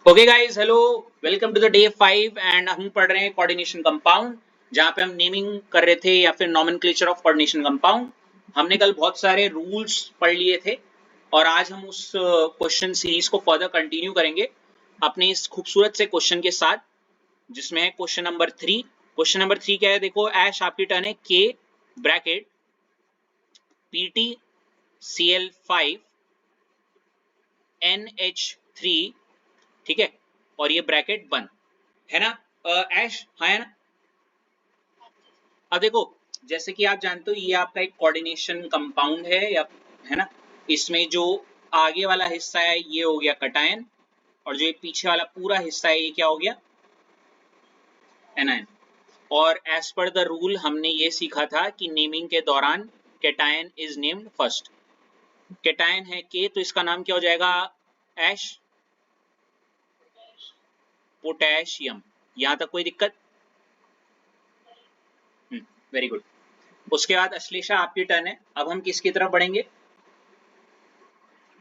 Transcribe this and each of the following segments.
Okay guys, hello, welcome to the day 5 and हम पढ़ रहे हैं कोऑर्डिनेशन कंपाउंड, जहाँ पे हम नेमिंग कर रहे थे या फिर नॉमेनक्लेचर ऑफ कोऑर्डिनेशन कंपाउंड। हमने कल बहुत सारे रूल्स पढ़ लिए थे और आज हम उस क्वेश्चन सीरीज को फर्दर कंटिन्यू करेंगे अपने इस खूबसूरत से क्वेश्चन के साथ, जिसमें है क्वेश्चन नंबर 3। क्वेश्चन नंबर 3 क्या है? देखो, ऐश आपकी टर्न है। के ब्रैकेट PT Cl5 NH3, ठीक है, और ये ब्रैकेट बंद है ना। ऐश, हाँ है ना। अब देखो, जैसे कि आप जानते हो ये आपका एक कोऑर्डिनेशन कंपाउंड है, या है ना। इसमें जो आगे वाला हिस्सा है ये हो गया कटायन, और जो ये पीछे वाला पूरा हिस्सा है ये क्या हो गया? एनायन। और एज पर द रूल हमने ये सीखा था कि नेमिंग के दौरान cation is named first. Cation है के, तो इसका नाम क्या हो जाएगा ऐश? पोटेशियम। यहां तक कोई दिक्कत? Very good. उसके बाद अश्लेषा आपकी टर्न है। अब हम किसकी तरफ बढ़ेंगे?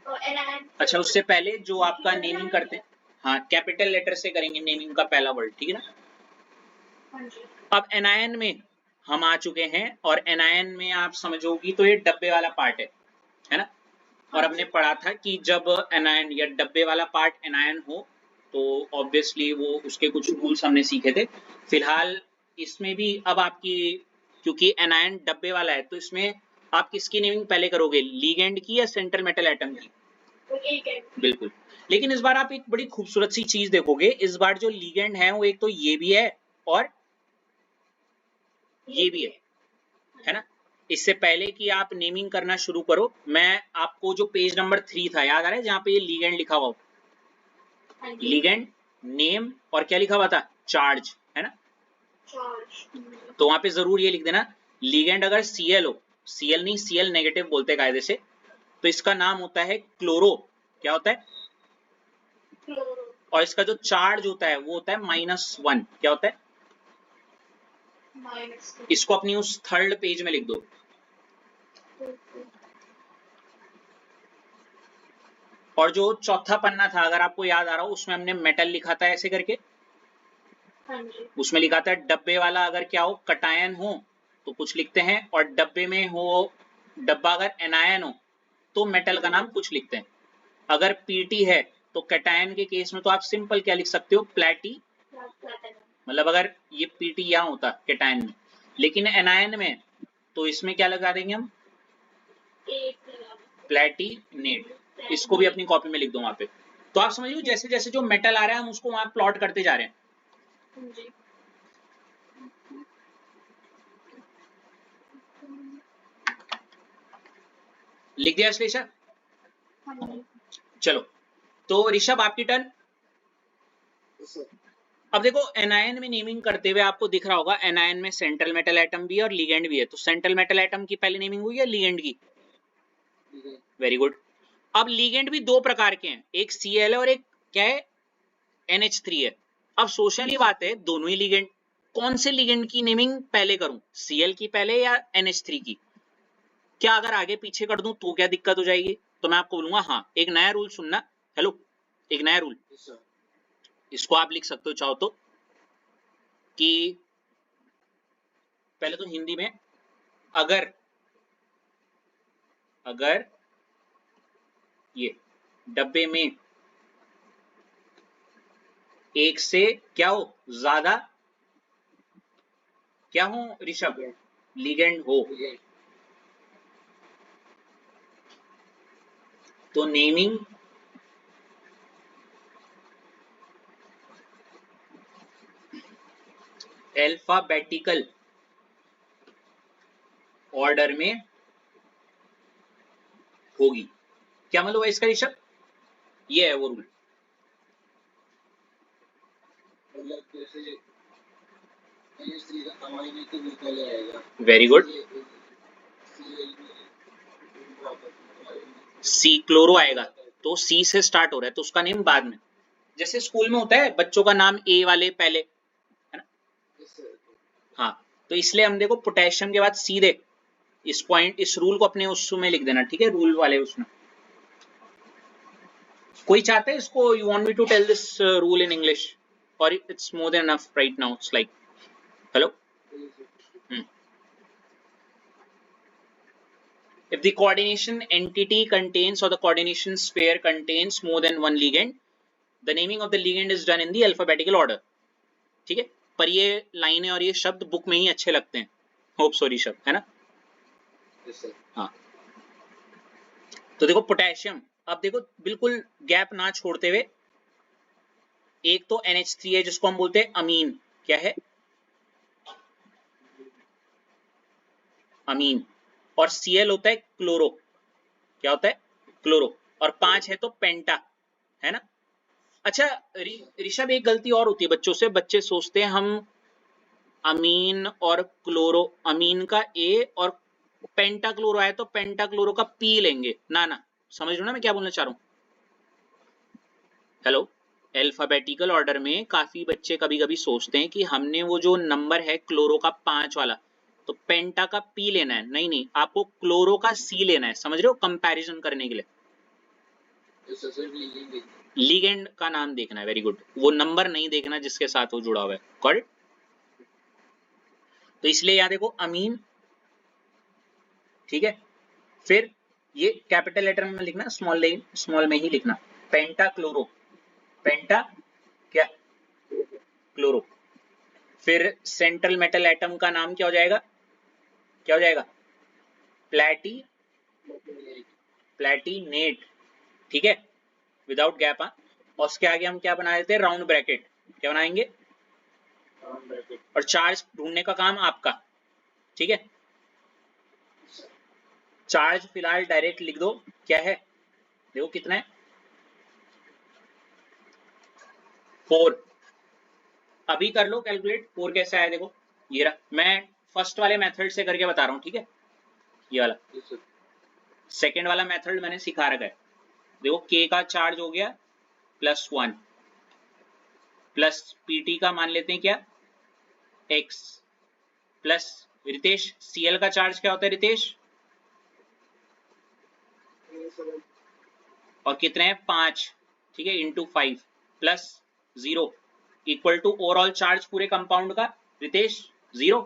अच्छा, उससे पहले जो आपका नेमिंग करते हैं, हाँ, कैपिटल लेटर से करेंगे नेमिंग का पहला वर्ड, ठीक है ना। अब एनायन में हम आ चुके हैं, और एनायन में आप समझोगी तो ये डब्बे वाला पार्ट है ना। और हमने पढ़ा था कि जब एनायन या डब्बे वाला पार्ट एनायन हो तो ऑब्वियसली वो उसके कुछ रूल्स हमने सीखे थे। फिलहाल इसमें भी अब आपकी, क्योंकि एनायन डब्बे वाला है, तो इसमें आप किसकी नेमिंग पहले करोगे, लीगेंड की या सेंट्रल मेटल एटम की? बिल्कुल। लेकिन इस बार आप एक बड़ी खूबसूरत सी चीज देखोगे, इस बार जो लीगेंड है वो एक तो ये भी है और ये भी है ना। इससे पहले कि आप नेमिंग करना शुरू करो, मैं आपको जो पेज नंबर 3 था याद आ रहा है, जहां पे ये लीगेंड लिखा हुआ, लीगेंड नेम और क्या लिखा हुआ था, चार्ज, है ना। तो वहां पे जरूर ये लिख देना, लीगेंड अगर Cl हो, Cl नहीं Cl नेगेटिव बोलते हैं कायदे से, तो इसका नाम होता है क्लोरो। क्या होता है? और इसका जो चार्ज होता है वो होता है -1। क्या होता है? इसको अपनी उस थर्ड पेज में लिख दो। और जो चौथा पन्ना था, अगर आपको याद आ रहा हो, उसमें हमने मेटल लिखा था ऐसे करके। उसमें लिखा था डब्बे वाला अगर क्या हो, कटायन हो तो कुछ लिखते हैं, और डब्बे में हो, डब्बा अगर एनायन हो तो मेटल का नाम कुछ लिखते हैं। अगर पीटी है तो कैटायन के केस में तो आप सिंपल क्या लिख सकते हो, प्लेटी, मतलब अगर ये पीटी यहां होता कैटायन में, लेकिन एनायन में तो इसमें क्या लगा देंगे हम, प्लेटिनेट। इसको भी अपनी कॉपी में लिख दो वहां पे। तो आप समझिए जैसे जैसे जो मेटल आ रहा है हम उसको वहां प्लॉट करते जा रहे हैं। लिख दिया श्लेषा? चलो, तो ऋषभ आपकी टर्न। अब देखो, एनायन में नेमिंग करते हुए आपको दिख रहा होगा, एनायन में सेंट्रल मेटल एटम भी है और लीगेंड भी है। तो सेंट्रल मेटल एटम की पहले नेमिंग हुई है लीगेंड की? Very good. अब लीगेंड भी दो प्रकार के हैं, एक Cl है और एक क्या है, NH3 है। अब सोचने की बात है, दोनों ही लीगेंड, कौन से लीगेंड की नेमिंग पहले करूं, Cl की पहले या NH3 की? क्या अगर आगे पीछे कर दूं तो क्या दिक्कत हो जाएगी? तो मैं आपको बोलूंगा, हाँ, एक नया रूल सुनना। हेलो, एक नया रूल, इसको आप लिख सकते हो चाहो तो, कि पहले तो हिंदी में, अगर अगर ये डब्बे में एक से क्या हो, ज्यादा क्या हो ऋषभ, लीगेंड हो, तो नेमिंग अल्फाबेटिकल ऑर्डर में होगी। क्या मतलब है इसका ऋषभ? ये है वो rule. Very good. C chloro आएगा, तो सी से स्टार्ट हो रहा है तो उसका नेम बाद में, जैसे स्कूल में होता है बच्चों का नाम ए वाले पहले, है ना। हाँ, तो इसलिए हम देखो पोटेशियम के बाद सीधे इस पॉइंट, इस रूल को अपने उसमें लिख देना, ठीक है, रूल वाले उसमें। कोई चाहता है इसको, you want me to tell this rule in English और it's more than enough right now? It's like hello. If the coordination entity contains or the coordination sphere contains more than one ligand, the naming of the ligand is done in the alphabetical order. ठीक है, पर ये लाइनें और ये शब्द book में ही अच्छे लगते हैं, होप सो ऋषभ, है ना? हाँ, तो देखो पोटेशियम, अब देखो बिल्कुल गैप ना छोड़ते हुए, एक तो NH3 है जिसको हम बोलते हैं अमीन. क्या है? अमीन. और Cl होता है क्लोरो. क्या होता है? क्लोरो. और 5 है तो पेंटा, है ना? अच्छा ऋषभ, एक गलती और होती है बच्चों से, बच्चे सोचते हैं हम अमीन और क्लोरो, अमीन का A और पेंटा क्लोरो आया तो पेंटा क्लोरो का P लेंगे. ना ना, समझ लो ना मैं क्या बोलना चाह रहा हूं. हेलो, अल्फाबेटिकल ऑर्डर में काफी बच्चे कभी कभी सोचते हैं कि हमने वो जो नंबर है क्लोरो का 5 वाला, तो पेंटा का P लेना है. नहीं नहीं, आपको क्लोरो का C लेना है. समझ रहे हो, कंपैरिजन करने के लिए. लिगेंड का नाम देखना है. Very good. वो नंबर नहीं देखना जिसके साथ वो जुड़ा हुआ है. करेक्ट. तो इसलिए यहाँ देखो अमीन, ठीक है. फिर ये कैपिटल लेटर में लिखना, स्मॉल में ही लिखना. पेंटा क्लोरो, पेंटा क्या? क्लोरो. फिर सेंट्रल मेटल एटम का नाम क्या हो जाएगा? क्या हो जाएगा? प्लैटिनेट. ठीक है, विदाउट गैप. और उसके आगे हम क्या बना देते हैं? Round bracket. क्या बनाएंगे? और चार्ज ढूंढने का काम आपका. ठीक है, चार्ज फिलहाल डायरेक्ट लिख दो. क्या है? देखो कितना है? 4. अभी कर लो कैलकुलेट. 4 कैसे आया? देखो ये रहा. मैं फर्स्ट वाले मेथड से करके बता रहा हूँ. ठीक है, ये वाला. सेकेंड वाला मेथड मैंने सिखा रखा है. देखो K का चार्ज हो गया +1 प्लस PT का मान लेते हैं क्या? X प्लस रितेश Cl का चार्ज क्या होता है रितेश? और कितने हैं? 5. ठीक है, into 5 plus 0 equal to overall charge पूरे कंपाउंड का रितेश 0.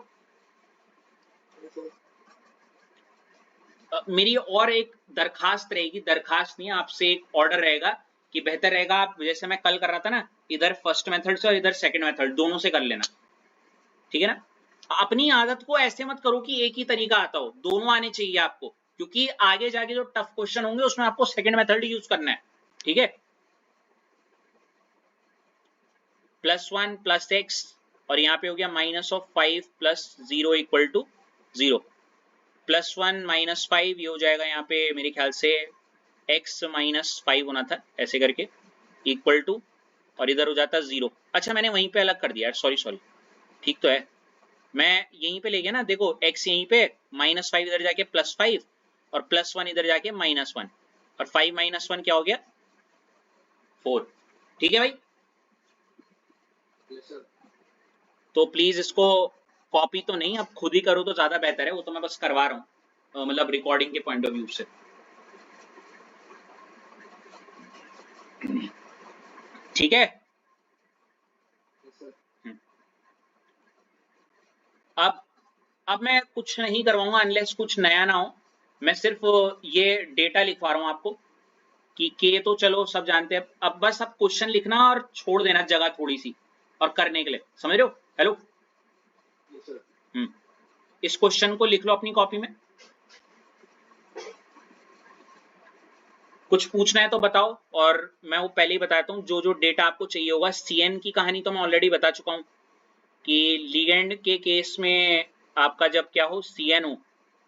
मेरी और एक दरखास्त रहेगी, दरखास्त नहीं आपसे एक ऑर्डर रहेगा कि बेहतर रहेगा आप जैसे मैं कल कर रहा था ना, इधर फर्स्ट मेथड से और इधर सेकंड मेथड, दोनों से कर लेना. ठीक है ना? अपनी आदत को ऐसे मत करो कि एक ही तरीका आता हो, दोनों आने चाहिए आपको, क्योंकि आगे जाके जो टफ क्वेश्चन होंगे उसमें आपको सेकंड मेथड यूज करना है. ठीक है, +1 प्लस x और यहाँ पे हो गया -5 प्लस 0 इक्वल टू 0. +1 -5 ये हो जाएगा यहाँ पे मेरे ख्याल से x -5 होना था, ऐसे करके इक्वल टू, और इधर हो जाता 0. अच्छा मैंने वहीं पे अलग कर दिया यार, सॉरी. ठीक तो है, मैं यहीं पे ले गया ना. देखो x यहीं पे, -5 इधर जाके +5 और +1 इधर जाके -1 और 5 - 1 क्या हो गया? 4. ठीक है भाई. तो प्लीज इसको कॉपी तो नहीं, अब खुद ही करो तो ज्यादा बेहतर है. वो तो मैं बस करवा रहा हूँ, मतलब रिकॉर्डिंग के पॉइंट ऑफ व्यू से. ठीक है. अब मैं कुछ नहीं करवाऊंगा अनलेस कुछ नया ना हो. मैं सिर्फ ये डेटा लिखवा रहा हूँ आपको कि के तो चलो सब जानते हैं. अब बस अब क्वेश्चन लिखना और छोड़ देना जगह थोड़ी सी और करने के लिए. समझ रहे हो? हेलो. इस क्वेश्चन को लिख लो अपनी कॉपी में. कुछ पूछना है तो बताओ, और मैं वो पहले ही बताता हूँ जो जो डेटा आपको चाहिए होगा. CN की कहानी तो मैं ऑलरेडी बता चुका हूँ कि लिगेंड के केस में आपका जब क्या हो, CN हो,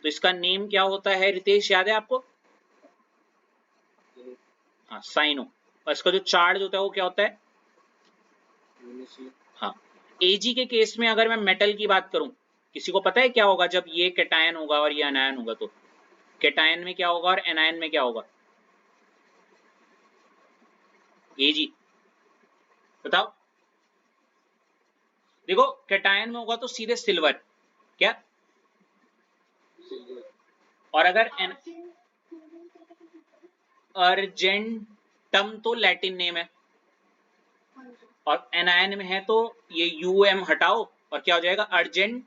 तो इसका नेम क्या होता है रितेश, याद है आपको? हाँ, साइन हो. और इसका जो चार्ज होता है वो क्या होता है? हाँ. Ag के केस में अगर मैं मेटल की बात करूं, किसी को पता है क्या होगा जब ये कैटायन होगा और ये एनायन होगा? तो कैटायन में क्या होगा और एनायन में क्या होगा? Ag बताओ. देखो कैटायन में होगा तो सीधे सिल्वर. क्या? और अगर अर्जेंटाइन टर्म तो लैटिन नेम है और एनायन में है तो ये यूएम हटाओ और क्या हो जाएगा, अर्जेंटेट।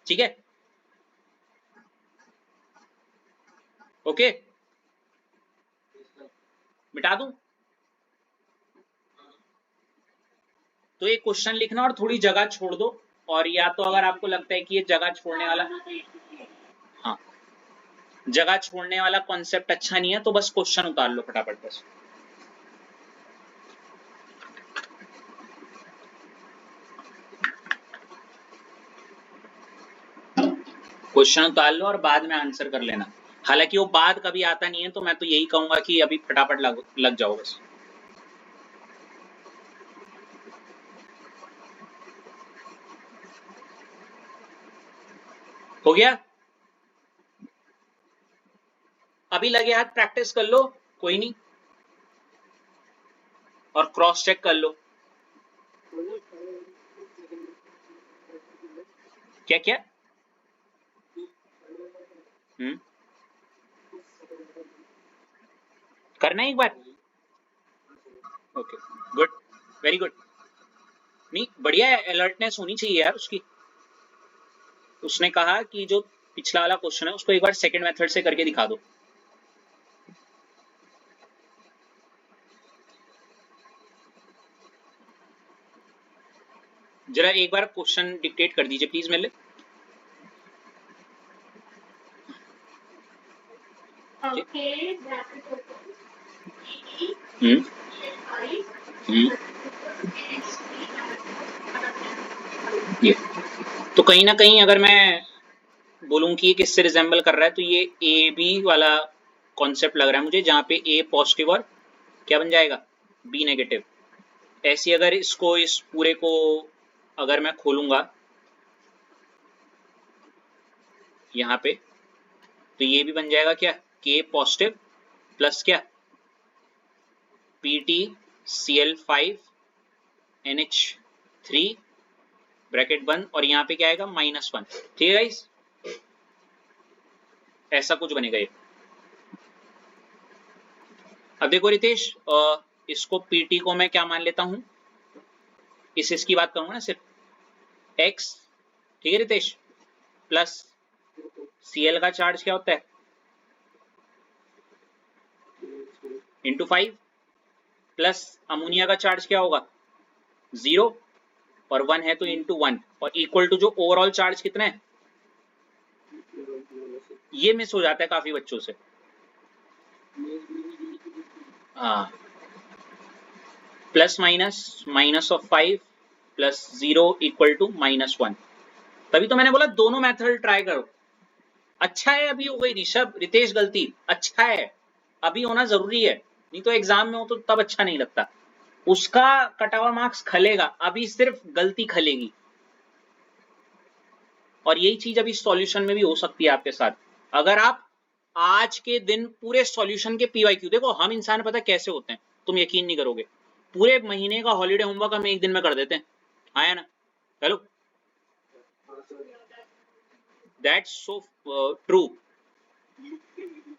ठीक है, ओके, मिटा दूं? तो ये क्वेश्चन लिखना और थोड़ी जगह छोड़ दो, और या तो अगर आपको लगता है कि ये जगह छोड़ने वाला, हाँ, जगह छोड़ने वाला कॉन्सेप्ट अच्छा नहीं है तो बस क्वेश्चन उतार लो फटाफट बस। क्वेश्चन उतार लो और बाद में आंसर कर लेना। हालांकि वो बाद कभी आता नहीं है, तो मैं तो यही कहूंगा कि अभी फटाफट लग जाओ बस। हो गया? अभी लगे हाथ प्रैक्टिस कर लो, कोई नहीं, और क्रॉस चेक कर लो। क्या क्या? करना है एक बार? Okay, good, very good. नहीं, बढ़िया है, अलर्टनेस होनी चाहिए यार उसकी। उसने कहा कि जो पिछला वाला क्वेश्चन है उसको एक बार सेकंड मेथड से करके दिखा दो। जरा एक बार क्वेश्चन डिक्टेट कर दीजिए प्लीज मेरे लिए। ये तो कहीं ना कहीं अगर मैं बोलूं कि ये किससे रिजेंबल कर रहा है, तो ये ए बी वाला कॉन्सेप्ट लग रहा है मुझे, जहाँ पे ए पॉजिटिव और क्या बन जाएगा, बी नेगेटिव। ऐसी अगर इसको, इस पूरे को अगर मैं खोलूंगा यहाँ पे, तो ये भी बन जाएगा क्या, के पॉजिटिव प्लस क्या, PtCl5 NH3 ब्रैकेट बंद, और यहाँ पे क्या आएगा, -1। ठीक है गाइस, ऐसा कुछ बनेगा ये। अब देखो रितेश, इसको Pt को मैं क्या मान लेता हूं, इसकी बात करूंगा ना सिर्फ, x, ठीक है रितेश, प्लस Cl का चार्ज क्या होता है, इंटू 5, प्लस अमोनिया का चार्ज क्या होगा, 0, और 1 है तो इंटू 1, और इक्वल टू जो ओवरऑल चार्ज कितना है, ये मिस हो जाता है काफी बच्चों से। हाँ, plus minus of 5 plus 0 equal to -1। तभी तो मैंने बोला दोनों मेथड ट्राई करो। अच्छा है अभी हो गई ऋषभ, रितेश गलती, अच्छा है अभी होना जरूरी है, नहीं तो एग्जाम में हो तो तब अच्छा नहीं लगता। उसका कटा हुआ मार्क्स खलेगा, अभी सिर्फ गलती खलेगी। और यही चीज अभी सॉल्यूशन में भी हो सकती है आपके साथ। अगर आप आज के दिन पूरे सॉल्यूशन के पीवाईक्यू, देखो हम इंसान पता कैसे होते हैं, तुम यकीन नहीं करोगे, पूरे महीने का हॉलीडे होमवर्क हम एक दिन में कर देते हैं, आया ना, हेलो, दैट्स सो ट्रू।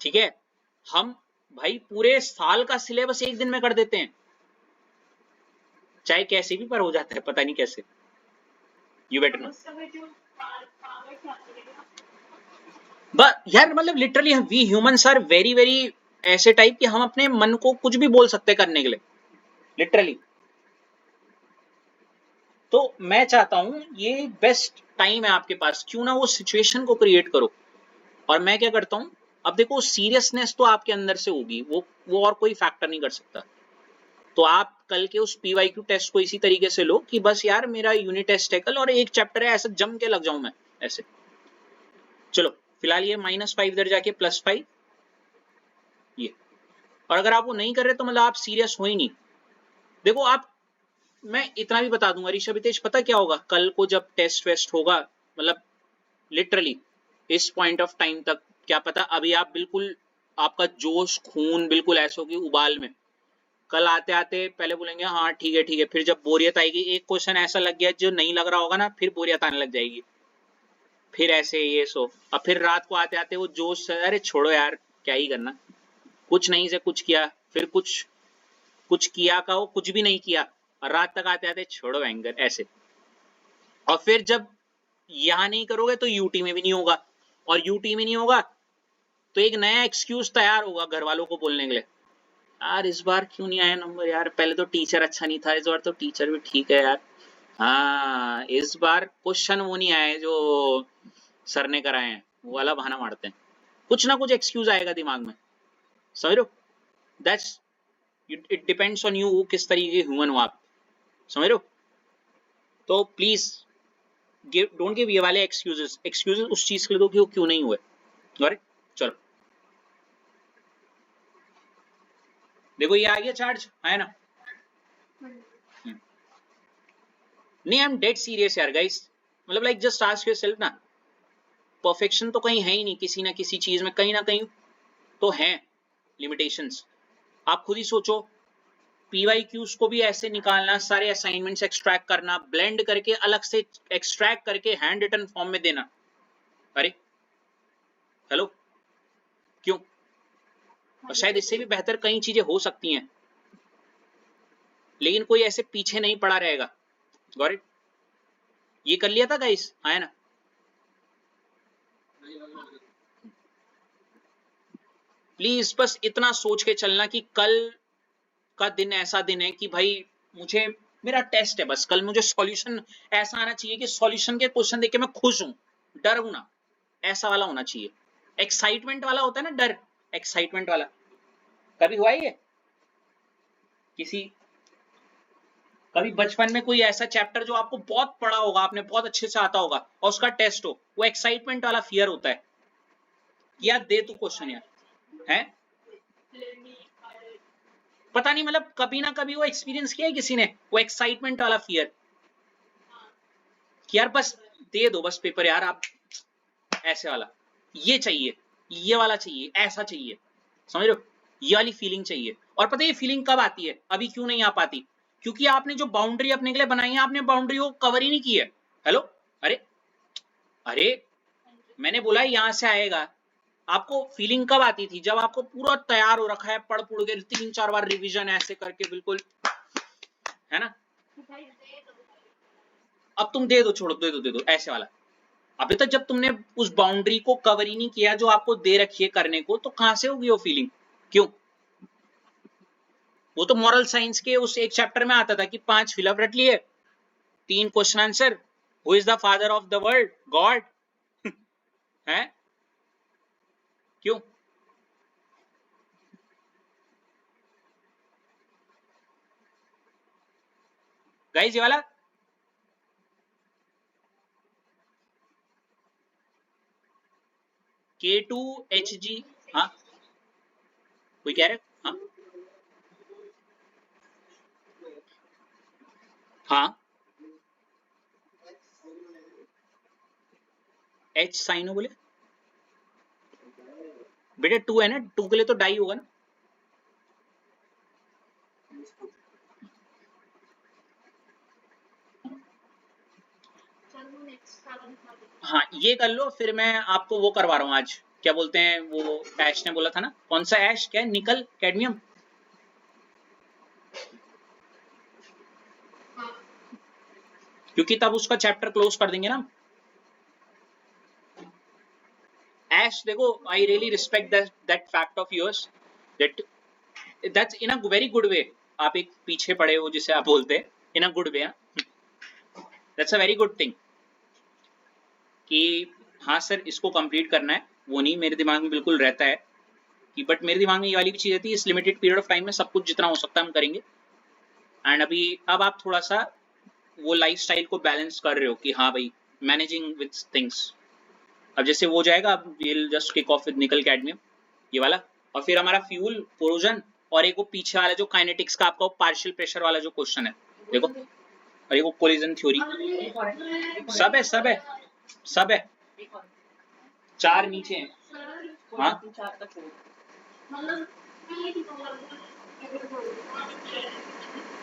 ठीक है, हम भाई पूरे साल का सिलेबस एक दिन में कर देते हैं, चाहे कैसे भी, पर हो जाता है, पता नहीं कैसे। यू बेटर नो, बट यार मतलब literally we humans are very very ऐसे टाइप कि हम अपने मन को कुछ भी बोल सकते हैं करने के लिए, लिटरली। तो मैं चाहता हूं ये बेस्ट टाइम है आपके पास, क्यों ना वो सिचुएशन को क्रिएट करो। और मैं क्या करता हूं, अब देखो सीरियसनेस तो आपके अंदर से होगी, वो और कोई फैक्टर नहीं कर सकता। तो आप कल के उस PYQ टेस्ट को इसी तरीके से लो कि बस यार मेरा यूनिट टेस्ट है कल और एक चैप्टर है, ऐसा जम के लग जाऊं मैं ऐसे। चलो फिलहाल ये -5 इधर जाके +5 ये, और अगर आप वो नहीं कर रहे तो मतलब आप सीरियस हो ही नहीं। देखो आप, मैं इतना भी बता दूंगा ऋषभ हितेश, पता क्या होगा कल को जब टेस्ट वेस्ट होगा, मतलब लिटरली इस पॉइंट ऑफ टाइम तक क्या पता, अभी आप बिल्कुल, आपका जोश खून बिल्कुल ऐसा होगी उबाल में, कल आते आते पहले बोलेंगे हाँ ठीक है ठीक है, फिर जब बोरियत आएगी, एक क्वेश्चन ऐसा लग गया जो नहीं लग रहा होगा ना, फिर बोरियत आने लग जाएगी, फिर ऐसे ये सो, अब फिर रात को आते आते वो जोश, अरे छोड़ो यार क्या ही करना, कुछ नहीं से कुछ किया, फिर कुछ किया का वो कुछ भी नहीं किया, और रात तक आते आते छोड़ो एंगर ऐसे। और फिर जब यहाँ नहीं करोगे तो यूटी में भी नहीं होगा, और यूटी में नहीं होगा तो एक नया एक्सक्यूज तैयार होगा घर वालों को बोलने के लिए, यार इस बार क्यों नहीं आया नंबर, यार पहले तो टीचर अच्छा नहीं था, इस बार तो टीचर भी ठीक है यार, हाँ इस बार क्वेश्चन वो नहीं आए जो सर ने कराए हैं, वो वाला बहाना मारते हैं, कुछ ना कुछ एक्सक्यूज आएगा दिमाग में, समझ रहे हो? That's it depends on you, किस तरीके के ह्यूमन हो आप, समझ रहे हो? तो प्लीज डोंट गिव ये वाले एक्सक्यूजेस उस चीज के लिए दो कि वो क्यों नहीं हुए। अरे चलो देखो ये आ गया चार्ज, आया ना? नहीं आई एम डेड सीरियस यार गाइस, मतलब लाइक जस्ट आस्क योरसेल्फ ना, परफेक्शन तो कहीं है ही नहीं, किसी ना किसी चीज में कहीं ना कहीं तो है लिमिटेशंस। आप खुद ही सोचो, पीवाईक्यूज को भी ऐसे निकालना, सारे असाइनमेंट्स एक्सट्रैक्ट करना, ब्लेंड करके अलग से एक्सट्रैक्ट करके हैंड रिटन फॉर्म में देना, अरे हेलो क्यों? और शायद इससे भी बेहतर कई चीजें हो सकती हैं, लेकिन कोई ऐसे पीछे नहीं पड़ा रहेगा। Got it? ये कर लिया था गाइस, आया ना? प्लीज बस इतना सोच के चलना कि कल का दिन ऐसा दिन है कि भाई मुझे, मेरा टेस्ट है, बस कल मुझे सॉल्यूशन ऐसा आना चाहिए कि सॉल्यूशन के क्वेश्चन देख के मैं खुश हूं, डर हूं ना, ऐसा वाला होना चाहिए। एक्साइटमेंट वाला होता है ना डर, एक्साइटमेंट वाला कभी हुआ है ये किसी, कभी बचपन में कोई ऐसा चैप्टर जो आपको बहुत पढ़ा होगा, आपने बहुत अच्छे से आता होगा, और उसका टेस्ट हो, वो एक्साइटमेंट वाला फियर होता है, यार दे तू क्वेश्चन यार, है पता नहीं, मतलब कभी ना कभी वो एक्सपीरियंस किया है किसी ने, वो एक्साइटमेंट वाला फियर कि यार बस दे दो बस पेपर यार, आप ऐसे वाला, ये चाहिए, ये वाला चाहिए, ऐसा चाहिए, समझ रहे हो? ये वाली फीलिंग चाहिए। और पता है ये फीलिंग कब आती है, अभी क्यों नहीं आ पाती? क्योंकि आपने जो बाउंड्री अपने के लिए बनाई है, आपने बाउंड्री को कवर ही नहीं की है। हेलो, अरे अरे मैंने बोला यहां से आएगा, आपको फीलिंग कब आती थी? जब आपको पूरा तैयार हो रखा है, पढ़ पुढ़ के 3-4 बार रिवीजन ऐसे करके बिल्कुल, है ना? अब तुम दे दो, छोड़ो, दे दो ऐसे वाला। अभी तक जब तुमने उस बाउंड्री को कवर ही नहीं किया जो आपको दे रखी है करने को, तो कहां से होगी वो फीलिंग? क्यों? वो तो मॉरल साइंस के उस एक चैप्टर में आता था कि 5 फिलअप रट लिए, 3 question answer, who is the father of the world? God. है क्यों? गाइस ये वाला K2HG, हाँ कोई कह रहे? हाँ हाँ, H साइन हो बोले बेटे, 2 है ना, 2 के लिए तो डाई होगा ना। हाँ ये कर लो, फिर मैं आपको वो करवा रहा हूँ आज, क्या बोलते हैं वो, ऐश ने बोला था ना, कौन सा ऐश, क्या है, निकल कैडमियम, क्योंकि तब उसका चैप्टर क्लोज कर देंगे ना। ऐश देखो, I really respect that fact of yours, that that's in a very good way, आप एक पीछे पड़े हो जिसे आप बोलते हैं, in a good way, that's a very good thing कि हाँ सर इसको कंप्लीट करना है, वो नहीं, मेरे दिमाग में बिल्कुल रहता है कि, बट मेरे दिमाग में ये वाली भी चीज रहती है, इस लिमिटेड पीरियड ऑफ टाइम में सब कुछ जितना हो सकता है हम करेंगे। एंड अभी अब आप थोड़ा सा वो लाइफस्टाइल को बैलेंस कर रहे हो कि हाँ भाई मैनेजिंग विद थिंग्स। अब जैसे वो जाएगा, अब will just kick off with निकल कैडमियम ये वाला, और फिर हमारा फ्यूल कोरोजन, और एक वो पीछे वाला जो काइनेटिक्स का आपका पार्शियल प्रेशर वाला जो क्वेश्चन है देखो, और एक वो कोलिजन थ्योरी, सब है सब है सब है, 4 नीचे हैं। हाँ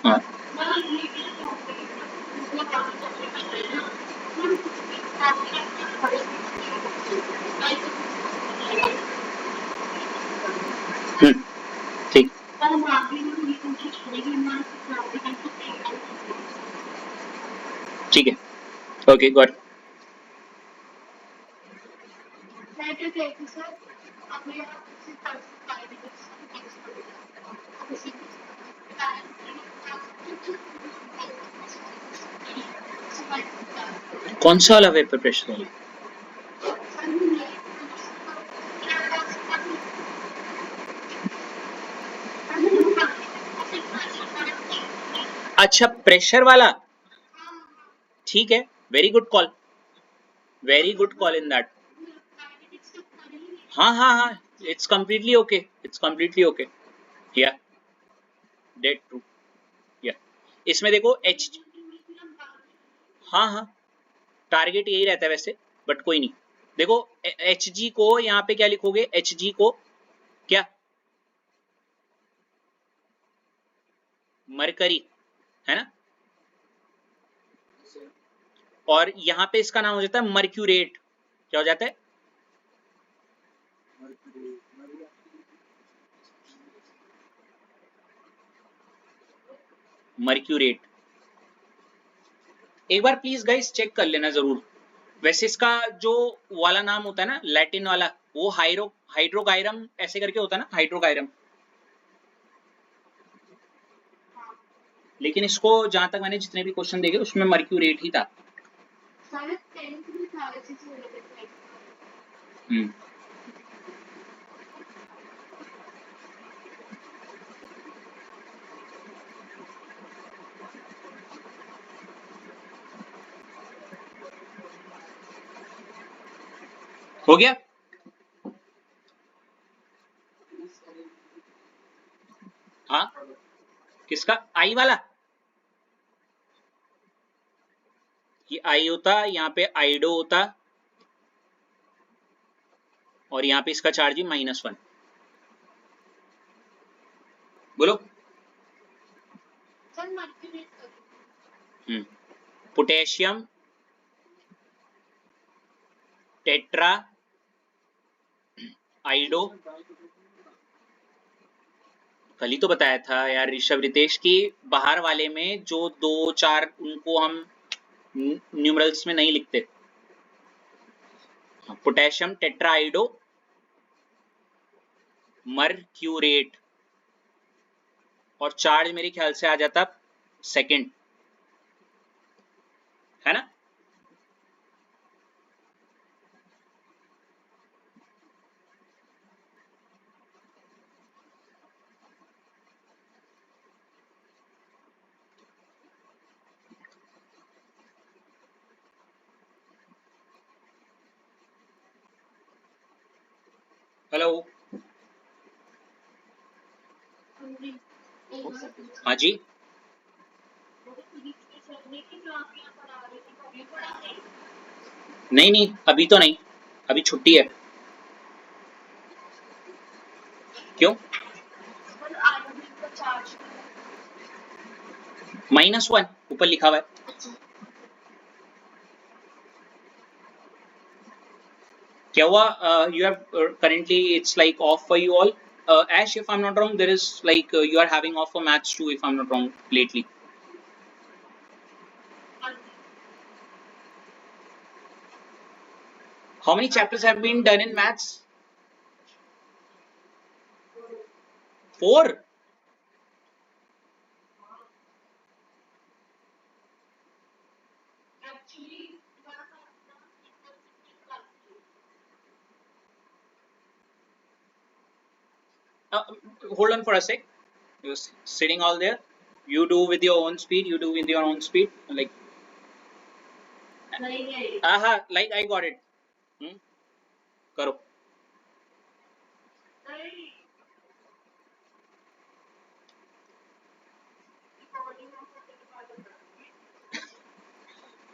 हाँ ठीक है, ओके गॉट। कौन सा वाला वेपर प्रेशर वाला? अच्छा, प्रेशर वाला, ठीक है, very good call, very good call in that. हाँ हाँ हाँ, it's completely okay, it's completely okay, या डेट ट्रू, या इसमें देखो एच, हाँ हाँ टारगेट यही रहता है वैसे, बट कोई नहीं। देखो एच जी को यहाँ पे क्या लिखोगे, एच जी को क्या, मरकरी है ना, और यहाँ पे इसका नाम हो जाता है मर्क्यूरेट। क्या हो जाता है? मर्क्यूरेट। एक बार प्लीज गाइस चेक कर लेना जरूर। वैसे इसका जो वाला नाम होता है ना लैटिन वाला, वो हाइड्रोगायरम ऐसे करके होता है ना, हाइड्रोगायरम। लेकिन इसको जहां तक मैंने जितने भी क्वेश्चन देखे उसमें मर्क्यूरेट ही था। हम्म, हो गया। हाँ, किसका आई वाला? ये आई होता, यहाँ पे आइडो होता, और यहाँ पे इसका चार्ज ही -1। बोलो। पोटेशियम टेट्रा आइडो, कल ही तो बताया था यार ऋषभ रितेश की, बाहर वाले में जो 2 4 उनको हम न्यूमरल्स में नहीं लिखते। पोटेशियम टेट्राआइडो मर्क्यूरेट, और चार्ज मेरे ख्याल से आ जाता सेकंड, है ना। हेलो, हाँ जी, नहीं नहीं अभी तो नहीं, अभी छुट्टी है। क्यों? -1 ऊपर लिखा हुआ है। क्या हुआ? You have currently it's like of for you all. Ash, if I'm not wrong, there is like you are having off for maths too, if I'm not wrong, lately. How many chapters have been done in maths? 4? Hold on for a sec. You're sitting all there. You do with your own speed. You do with your own speed. Like, like I got it. करो।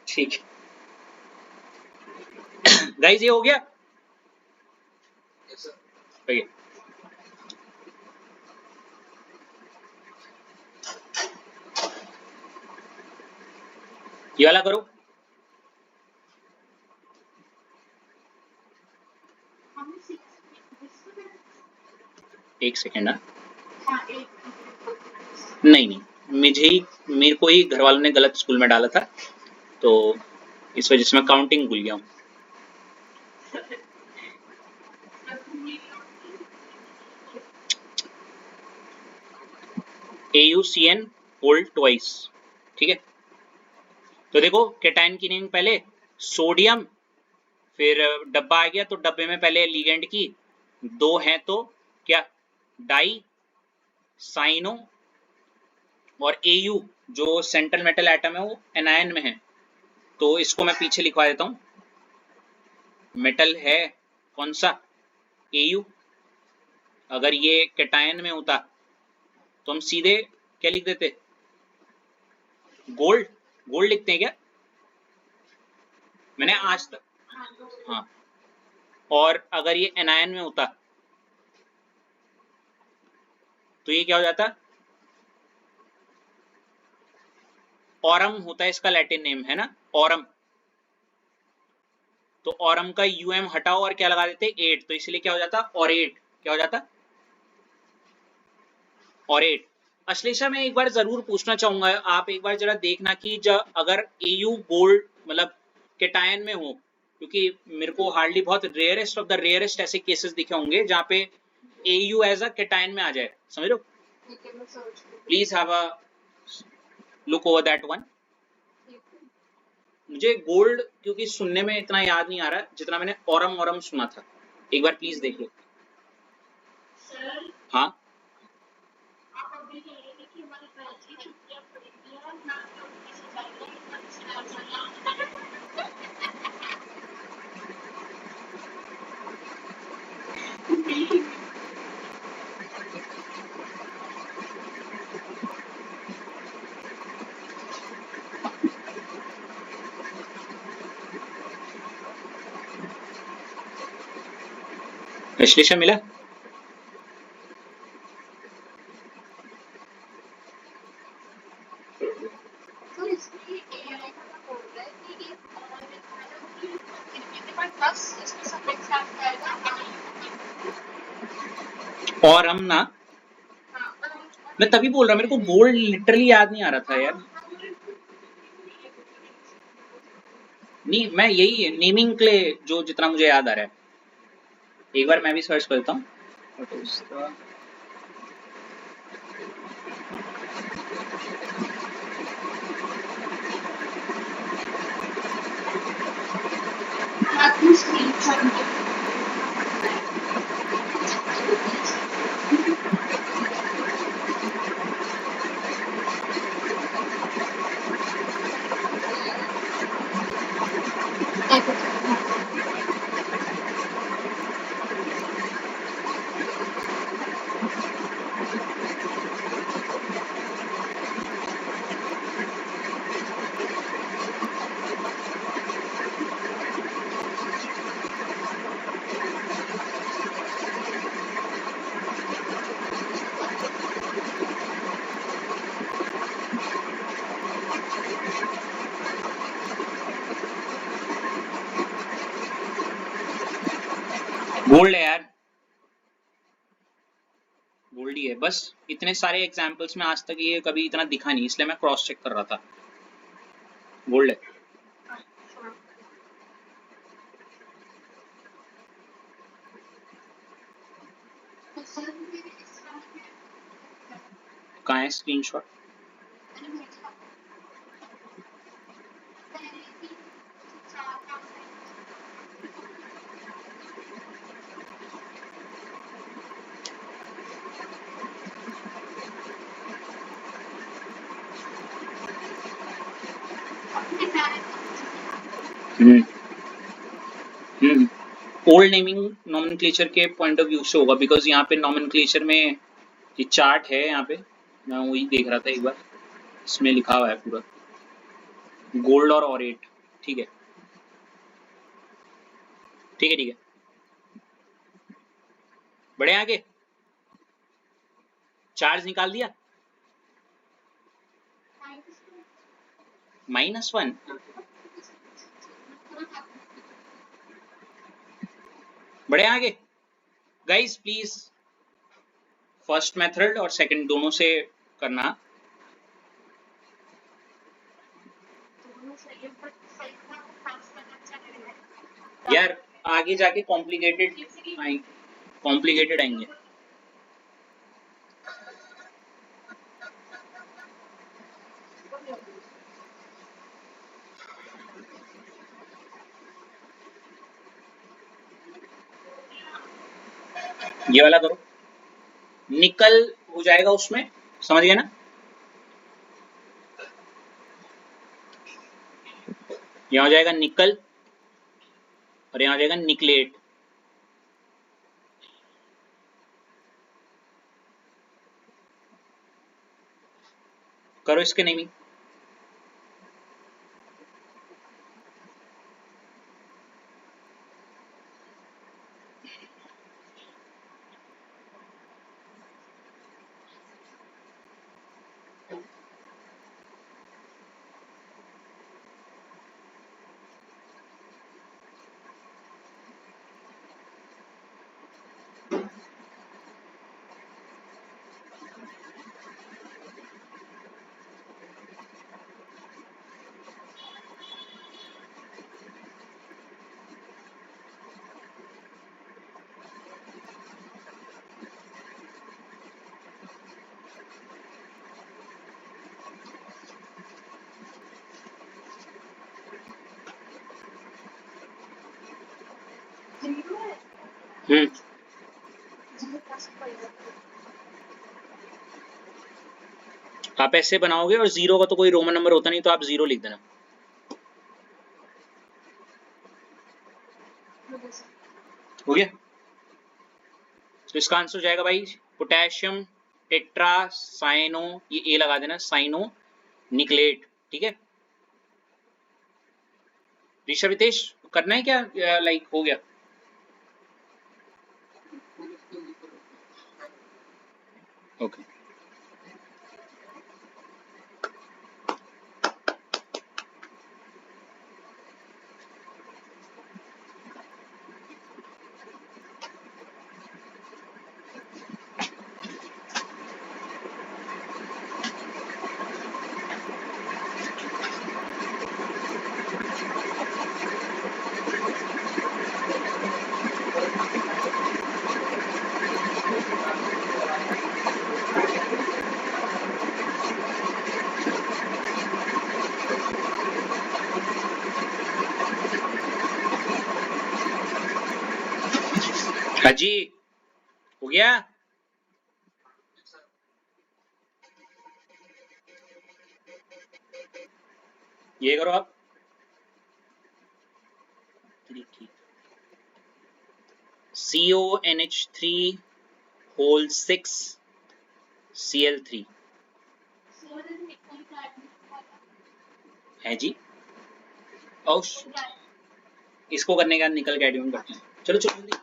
ठीक है guys, ये हो गया। okay. ये वाला करो। एक सेकेंड ना, नहीं, मेरे को ही घर वालों ने गलत स्कूल में डाला था, तो इस वजह से मैं काउंटिंग भूल गया हूँ। AuCN होल्ड ट्वाइस, ठीक है। तो देखो कैटायन की नेमिंग पहले सोडियम, फिर डब्बा आ गया तो डब्बे में पहले लिगेंड की, दो हैं तो क्या, डाई, साइनो और Au जो सेंट्रल मेटल एटम है वो एनायन में है, तो इसको मैं पीछे लिखवा देता हूँ। मेटल है कौन सा, Au। अगर ये कैटायन में होता तो हम सीधे क्या लिख देते, गोल्ड, गोल्ड लिखते हैं क्या, मैंने आज तक, हाँ। और अगर ये एनायन में होता तो ये क्या हो जाता, ऑरम होता है इसका लैटिन नेम, है ना, ऑरम। तो ऑरम का यूएम हटाओ और क्या लगा देते, 8, तो इसलिए क्या हो जाता, ऑरेट, क्या हो जाता, ऑरेट। अश्लेषा मैं एक बार जरूर पूछना चाहूंगा, आप एक बार जरा देखना कि जब अगर Au गोल्ड मतलब कैटायन में हो, क्योंकि मेरे को हार्डली बहुत रेयरेस्ट ऑफ द रेयरेस्ट ऐसे केसेस दिखे होंगे जहाँ पे Au एज अ कैटायन में आ जाए, समझ लो। Please have a look over that one. मुझे गोल्ड क्योंकि सुनने में इतना याद नहीं आ रहा जितना मैंने ऑरम ऑरम सुना था, एक बार प्लीज देख लो। हाँ विश्लेषण मिला, और हम ना, मैं तभी बोल रहा मेरे को गोल्ड लिटरली याद नहीं आ रहा था यार। नहीं मैं यही नेमिंग के लिए जो जितना मुझे याद आ रहा है, एक बार मैं भी सर्च करता हूँ। गोल्ड है यार, गोल्ड ही है, बस इतने सारे एग्जांपल्स में आज तक ये कभी इतना दिखा नहीं, इसलिए मैं क्रॉस चेक कर रहा था। गोल्ड है, कहाँ है स्क्रीनशॉट, ओल्ड नेमिंग नॉमेनक्लेचर के पॉइंट ऑफ व्यू से होगा, बिकॉज यहाँ पे नॉमेनक्लेचर में ये चार्ट है, यहाँ पे मैं वही देख रहा था एक बार, इसमें लिखा हुआ है पूरा गोल्ड और ऑरेट, ठीक है ठीक है ठीक है। बढ़े आगे, चार्ज निकाल दिया, -1, बढ़े आगे गाइस, प्लीज फर्स्ट मेथड और सेकंड दोनों से करना। यार आगे जाके कॉम्प्लिकेटेड आएंगे। ये वाला करो, निकल हो जाएगा उसमें, समझ गए ना? यहाँ हो जाएगा निकल और यहाँ हो जाएगा निकलेट। करो इसके नेमिंग। आप ऐसे बनाओगे और जीरो का तो कोई रोमन नंबर होता नहीं, तो आप जीरो लिख देना। हो गया? तो इसका आंसर हो जाएगा भाई पोटेशियम टेट्रा साइनो, ये ए लगा देना, साइनो निकलेट। ठीक है ऋषभ रितेश, करना है क्या लाइक हो गया? ओके हाजी हो गया? ये करो आप, CONH3 होल 6 Cl3 है जी। और इसको करने के बाद निकल के एडिशन करते हैं। चलो चलो जल्दी।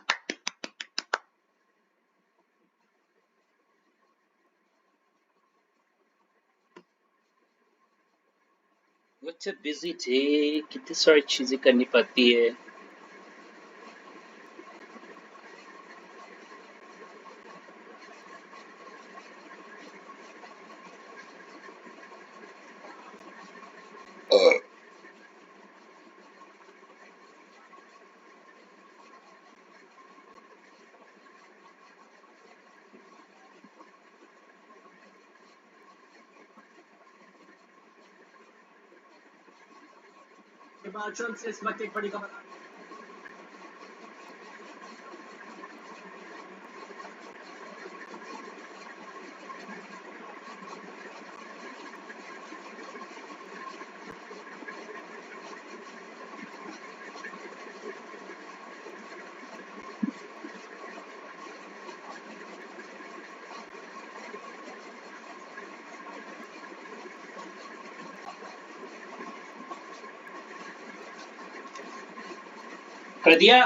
What's a busy day? कितनी सारी चीजें करनी पड़ती है। हिमाचल से इस वक्त एक बड़ी खबर। कर दिया?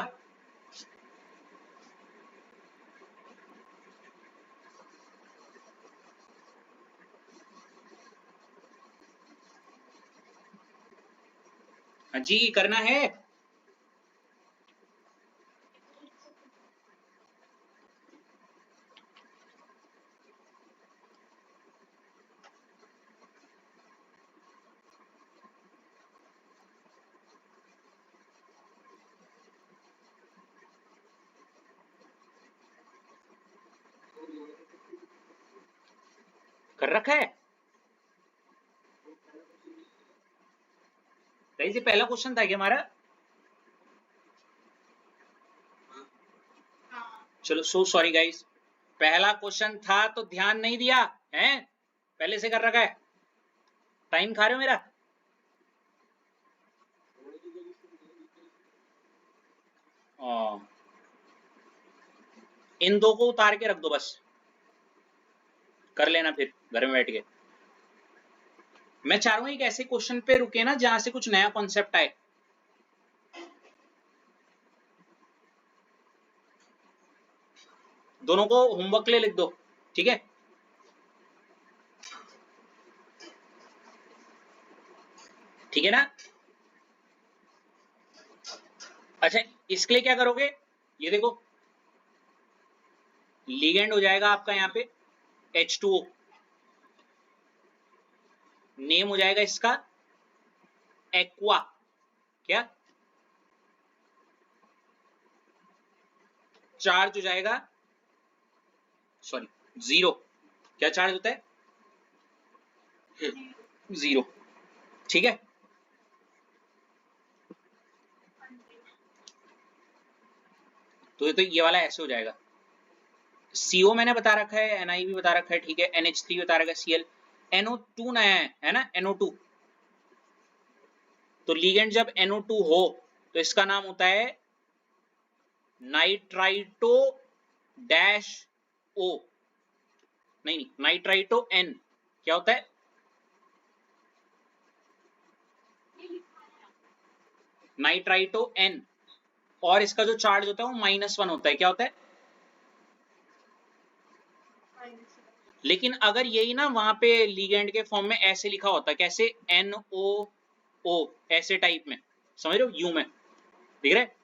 हाँ जी करना है। कर रखा है। गाइस ये पहला क्वेश्चन था क्या हमारा? चलो सो सॉरी गाइस, पहला क्वेश्चन था तो ध्यान नहीं दिया है, पहले से कर रखा है। टाइम खा रहे हो मेरा? इन दो को उतार के रख दो बस, कर लेना फिर घर में बैठ के। मैं चाह रहा हूं एक ऐसे क्वेश्चन पे रुके ना जहां से कुछ नया कॉन्सेप्ट आए। दोनों को होमवर्क ले लिख दो, ठीक है? ठीक है ना? अच्छा इसके लिए क्या करोगे, ये देखो लिगेंड हो जाएगा आपका यहाँ पे H2O, नेम हो जाएगा इसका एक्वा, क्या चार्ज हो जाएगा, सॉरी जीरो, क्या चार्ज होता है? जीरो, ठीक है? तो ये वाला ऐसे हो जाएगा। CO मैंने बता रखा है, Na भी बता रखा है, ठीक है? NH3 बता रखा है, Cl, NO2 नया है ना, NO2। तो लिगेंड जब NO2 हो तो इसका नाम होता है नाइट्राइटो डैश O, नहीं नाइट्राइटो N, क्या होता है? नाइट्राइटो N, और इसका जो चार्ज होता है वो -1 होता है, क्या होता है? लेकिन अगर यही ना वहां पे लिगेंड के फॉर्म में ऐसे लिखा होता, कैसे NOO, ऐसे टाइप में, समझ रहे हो, यू में दिख रहा है?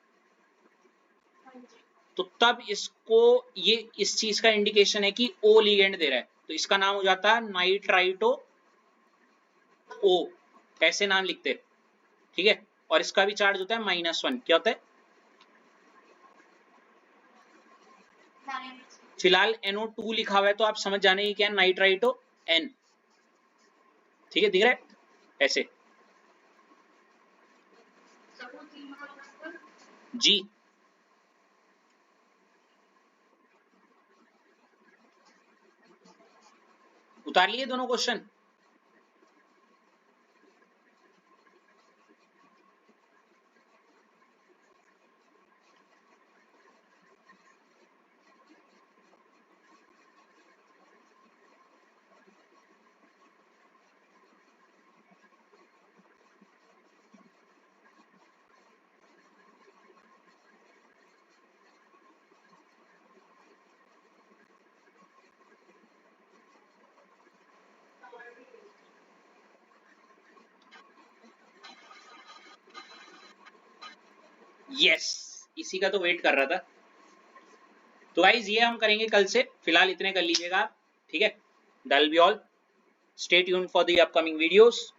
तो तब इसको ये इस चीज का इंडिकेशन है कि O लिगेंड दे रहा है, तो इसका नाम हो जाता है नाइट्राइटो O, ऐसे नाम लिखते हैं, ठीक है? और इसका भी चार्ज होता है -1, क्या होता है? फिलहाल NO2 लिखा हुआ है तो आप समझ जाने की क्या, नाइट्राइटो N, ठीक है? दिख रहा है ऐसे जी। उतार लिए दोनों क्वेश्चन? यस, इसी का तो वेट कर रहा था। तो गाइज ये हम करेंगे कल से, फिलहाल इतने कर लीजिएगा आप, ठीक है? That will be all, stay tuned for the upcoming videos,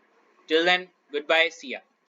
till then goodbye, see या।